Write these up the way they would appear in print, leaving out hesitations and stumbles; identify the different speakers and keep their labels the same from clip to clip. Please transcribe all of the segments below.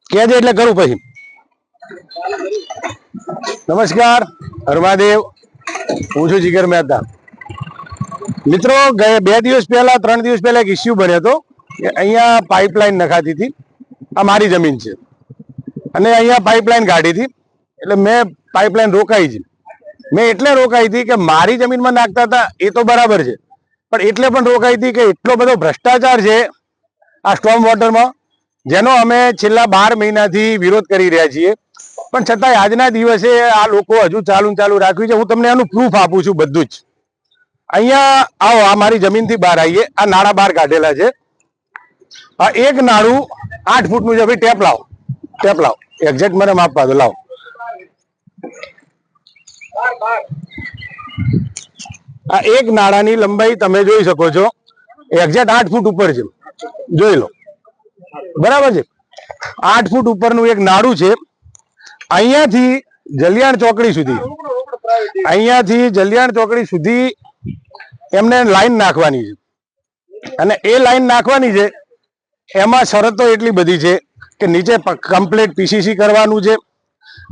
Speaker 1: કહેજે એટલે કરું પછી. નમસ્કાર, હરમાદેવ. હું છું જીગર મહેતા. મિત્રો, 2 દિવસ પહેલા 3 દિવસ પહેલા એક ઇસ્યુ બન્યો હતો કે અહીંયા પાઇપલાઇન નખાતી હતી. આ મારી જમીન છે અને અહીંયા પાઇપલાઇન કાઢી હતી. એટલે મેં પાઇપલાઇન રોકાઈ છે. મેં એટલે રોકાઈ હતી કે મારી જમીનમાં નાખતા હતા એ તો બરાબર છે, પણ એટલે પણ રોકાઈ હતી કે એટલો બધો ભ્રષ્ટાચાર છે આ સ્ટોર્મ વોટરમાં, જેનો અમે છેલ્લા 12 મહિનાથી વિરોધ કરી રહ્યા છીએ. પણ છતાંય આજના દિવસે આ લોકો હજુ ચાલુ રાખ્યું છે. હું તમને આનું પ્રૂફ આપું છું બધું જ. અહીંયા આવો, આ મારી જમીનથી બહાર આવીએ. આ નાળા બહાર કાઢેલા છે. આ એક નાળું 8 ફૂટનું છે. ભાઈ ટેપ લાવ એક્ઝેક્ટ મને માપવા દો. લાવો. આ એક નાળાની લંબાઈ તમે જોઈ શકો છો, એક્ઝેક્ટ 8 ફૂટ ઉપર છે. જોઈ લો, બરાબર છે. 8 ફૂટ ઉપરનું એક નાળું છે. અહીંયાથી જલિયાણ ચોકડી સુધી એમને લાઈન નાખવાની છે. અને એ લાઈન નાખવાની છે, એમાં શરતો એટલી બધી છે કે નીચે કમ્પ્લીટ પીસીસી કરવાનું છે,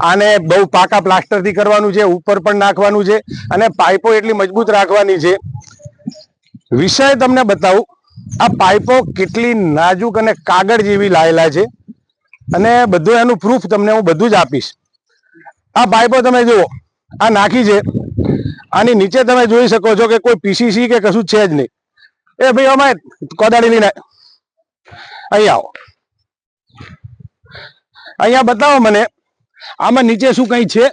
Speaker 1: આને બહુ પાકા પ્લાસ્ટરથી કરવાનું છે, ઉપર પણ નાખવાનું છે, અને પાઇપો એટલી મજબૂત રાખવાની છે. વિષય તમને બતાવું, આ પાઇપો કેટલી નાજુક અને કાગળ જેવી લાયેલા છે, અને બધું એનું પ્રૂફ તમને હું બધું જ આપીશ. આ પાઇપો તમે જુઓ, આ નાખી છે. આની નીચે તમે જોઈ શકો છો કે કોઈ પીસીસી કે કશું છે જ નહીં. એ ભાઈ અમે કોદાળી લઈને અહીંયા આવો, અહીંયા બતાવો મને આમાં નીચે શું કઈ છે.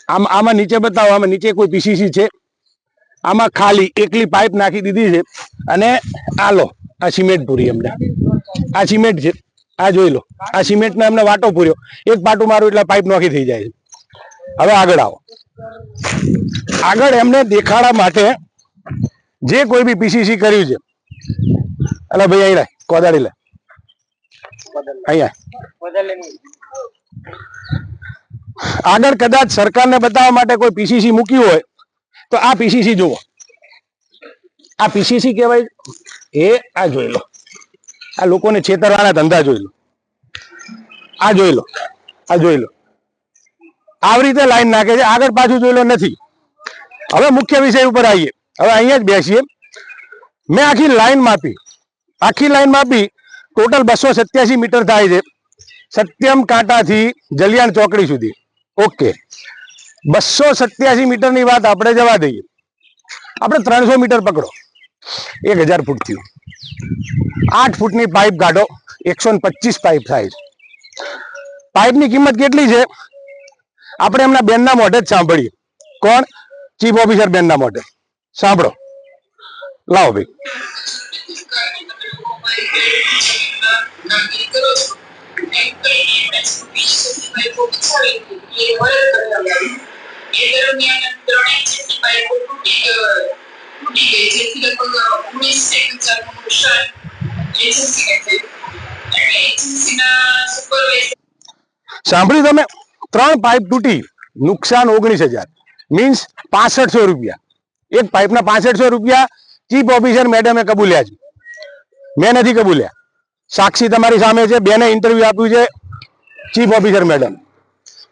Speaker 1: આમાં નીચે બતાવો, આમાં નીચે કોઈ પીસીસી છે? આમાં ખાલી એકલી પાઇપ નાખી દીધી છે. અને આ લો, આ સિમેન્ટ પૂરી એમને, આ સિમેન્ટ છે. આ જોઈ લો, આ સિમેન્ટનો એમને વાટો પૂર્યો. એક પાટું મારું એટલે પાઇપ નોખી થઈ જાય છે. હવે આગળ આવો. આગળ એમને દેખાડા માટે જે કોઈ બી પીસીસી કર્યું છે, એટલે ભાઈ અહીં કોદાળી લે, અહીંયા આગળ કદાચ સરકારને બતાવવા માટે કોઈ પીસીસી મૂક્યું હોય તો આ પીસીસી જુઓ. આ પીસીસી કહેવાય. આ જોઈ લો, આ લોકોને છેતરવાના ધંધા જોઈ લો. આ જોઈ લો, આ જોઈ લો, આવી રીતે લાઈન નાખે છે. આગળ પાછું જોઈ લો નથી. હવે મુખ્ય વિષય ઉપર આવીએ. હવે અહીંયા જ બેસીએ. મેં આખી લાઈન માપી. ટોટલ 287 મીટર થાય છે, સત્યમ કાંટાથી જલિયાણ ચોકડી સુધી. ઓકે, 287 મીટરની વાત આપણે જવા દઈએ. આપણે 300 મીટર પકડો, 1000 ફૂટ થયું. 8 ફૂટની પાઇપ કાઢો, 125 પાઇપ થાય છે. પાઇપની કિંમત કેટલી છે આપણે એમના બેનના મોઢે જ સાંભળીએ. કોણ? ચીફ ઓફિસર બેનના મોઢે સાંભળો. લાવો ભાઈ. સાંભળ્યું તમે? 3 પાઇપ તૂટી, નુકસાન 19,000, મીન્સ 6500 રૂપિયા. એક પાઇપના 6500 રૂપિયા ચીફ ઓફિસર મેડમે કબૂલ્યા છે. મેં નથી કબૂલ્યા. સાક્ષી તમારી સામે છે. બેને ઇન્ટરવ્યુ આપ્યું છે ચીફ ઓફિસર મેડમ.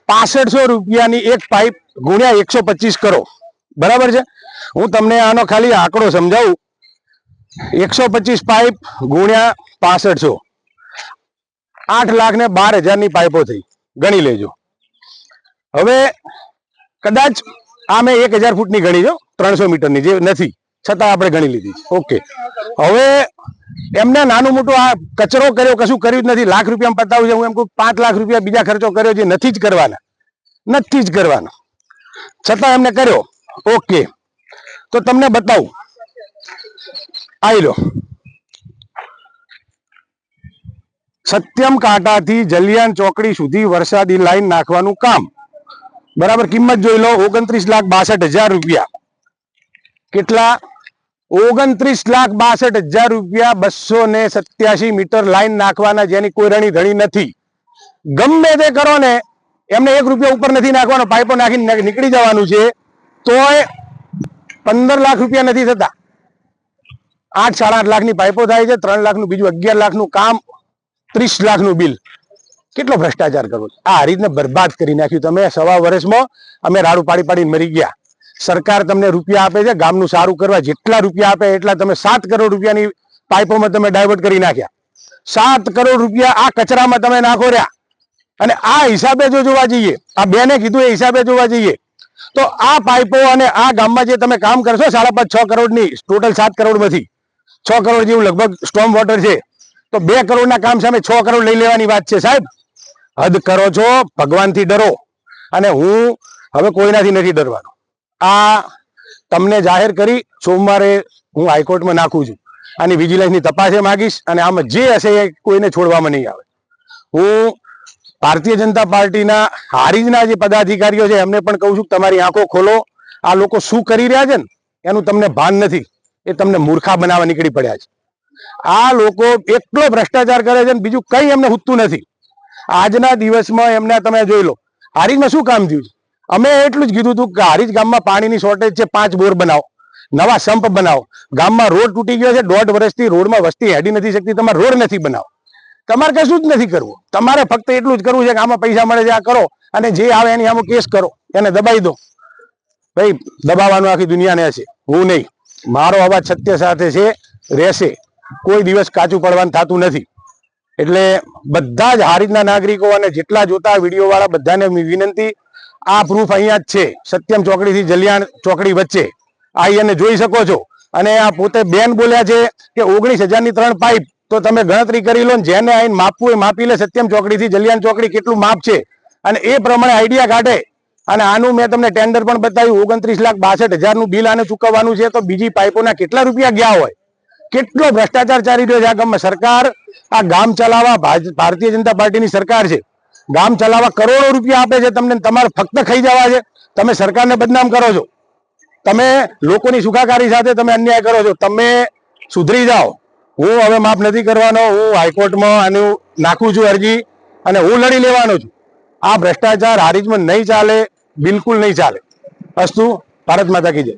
Speaker 1: 6500 રૂપિયાની એક પાઇપ ગુણ્યા 125 કરો, બરાબર છે? હું તમને આનો ખાલી આંકડો સમજાવું. 125 પાઇપ ગુણ્યા 6500, 8,12,000ની પાઇપો થઈ. ગણી લેજો. હવે કદાચ આ મેં 1000 ફૂટની ગણી જો, 300 મીટરની જે નથી, છતાં આપણે ગણી લીધી. ઓકે, હવે એમને નાનું મોટું આ કચરો કર્યો, કશું કર્યું જ નથી. લાખ રૂપિયા પતાવું છે. હું એમ કહું 5 લાખ રૂપિયા બીજા ખર્ચો કર્યો છે, નથી જ કરવાના, છતાં એમને કર્યો. ઓકે, તો તમને બતાવું. આવી લો, સત્યમ કાંટાથી જલિયાણ ચોકડી સુધી વરસાદી લાઈન નાખવાનું કામ. બરાબર, કિંમત જોઈ લો. 29,62,000 રૂપિયા. કેટલા? 29,62,000 રૂપિયા. 287 મીટર લાઈન નાખવાના, જેની કોઈ રણી ધણી નથી. ગમે તે કરો ને, એમને 1 રૂપિયા ઉપર નથી નાખવાનો. પાઇપો નાખીને નીકળી જવાનું છે. તોય 15 લાખ રૂપિયા નથી થતા. 8 સાડા 8 લાખની પાઇપો થાય છે. 3 લાખનું બીજું 11 લાખનું કામ 30 લાખનું બિલ. કેટલો ભ્રષ્ટાચાર કરવો. આ હારીજને બરબાદ કરી નાખ્યું તમે. 1.5 વર્ષમાં અમે રાડું પાડી પાડીને મરી ગયા. સરકાર તમને રૂપિયા આપે છે ગામનું સારું કરવા, જેટલા રૂપિયા આપે એટલા તમે 7 કરોડ રૂપિયાની પાઇપોમાં તમે ડાયવર્ટ કરી નાખ્યા. 7 કરોડ રૂપિયા આ કચરામાં તમે નાખો રહ્યા. અને આ હિસાબે જો જોવા જઈએ, આ બેને કીધું એ હિસાબે જોવા જઈએ તો આ પાઇપો અને આ ગામમાં જે તમે કામ કરશો 5.5-6 કરોડની ટોટલ 7 કરોડમાંથી 6 કરોડ જેવું લગભગ સ્ટોર્મ વોટર છે, તો 2 કરોડના કામ સામે 6 કરોડ લઈ લેવાની વાત છે. સાહેબ હદ કરો છો. ભગવાનથી ડરો. અને હું હવે કોઈનાથી નથી ડરવાનો. આ તમને જાહેર કરી સોમવારે હું હાઈકોર્ટમાં નાખું છું. આની વિજિલન્સની તપાસ માંગીશ અને આમાં જે હશે એ કોઈને છોડવામાં નહીં આવે. હું ભારતીય જનતા પાર્ટીના હારીજના જે પદાધિકારીઓ છે એમને પણ કહું છું કે તમારી આંખો ખોલો. આ લોકો શું કરી રહ્યા છે ને એનું તમને ભાન નથી. એ તમને મૂર્ખા બનાવવા નીકળી પડ્યા છે. આ લોકો એટલો ભ્રષ્ટાચાર કરે છે ને બીજું કંઈ એમને હુતું નથી. આજના દિવસમાં એમને તમે જોઈ લો હારીજમાં શું કામ થયું છે. અમે એટલું જ કીધું હતું કે હારીજ ગામમાં પાણીની શોર્ટેજ છે, 5 બોર બનાવો, નવા સંપ બનાવો. ગામમાં રોડ તૂટી ગયો છે, 1.5 વર્ષથી રોડમાં વસ્તી હેડી નથી શકતી. તમારે રોડ નથી બનાવો. તમારે કશું જ નથી કરવું. તમારે ફક્ત એટલું જ કરવું છે કે આમાં પૈસા મળે છે આ કરો, અને જે આવે એની આમાં કેસ કરો, એને દબાઈ દો. ભાઈ દબાવવાનું આખી દુનિયાને હશે, હું નહીં. મારો અવાજ સત્ય સાથે છે, રહેશે. કોઈ દિવસ કાચું પડવાનું થતું નથી. એટલે બધા જ હારીજના નાગરિકો અને જેટલા જોતા વિડીયો વાળા બધાને વિનંતી, આ પ્રૂફ અહીંયા જ છે, સત્યમ ચોકડી થી જલિયાણ ચોકડી વચ્ચે આઈને જોઈ શકો છો. અને આ પોતે બેન બોલ્યા છે કે 19,000 ની 3 પાઇપ, તો તમે ગણતરી કરી લો. જેને આઈને માપવું એ માપી લે. સત્યમ ચોકડી થી જલિયાણ ચોકડી કેટલું માપ છે અને એ પ્રમાણે આઈડિયા કાઢે. અને આનું મેં તમને ટેન્ડર પણ બતાવ્યું. 29,62,000 નું બિલ આને ચૂકવવાનું છે. તો બીજી પાઇપોના કેટલા રૂપિયા ગયા હોય. કેટલો ભ્રષ્ટાચાર ચાલી રહ્યો છે આ ગામમાં. સરકાર આ ગામ ચલાવવા ભારતીય જનતા પાર્ટીની સરકાર છે. ગામ ચલાવવા કરોડો રૂપિયા આપે છે તમને, તમારે ફક્ત ખાઈ જવા છે. તમે સરકારને બદનામ કરો છો. તમે લોકોની સુખાકારી સાથે તમે અન્યાય કરો છો. તમે સુધરી જાઓ. હું હવે માફ નથી કરવાનો. હું હાઈકોર્ટમાં આનું નાખું છું અરજી, અને હું લડી લેવાનો છું. આ ભ્રષ્ટાચાર હારીજમાં નહીં ચાલે, બિલકુલ નહીં ચાલે. અસ્તુ. ભારત માતા કી જય.